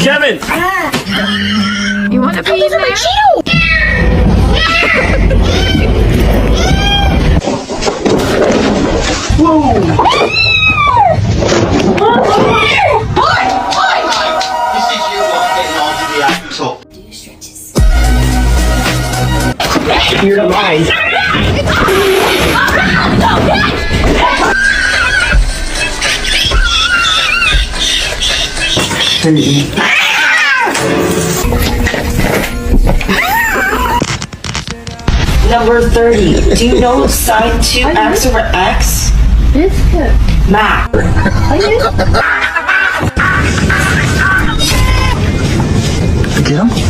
Kevin! You want to be in there? This is you getting onto the top. You're the mind. Number 30. Do you know sine 2x over x? This good. Math. Get him?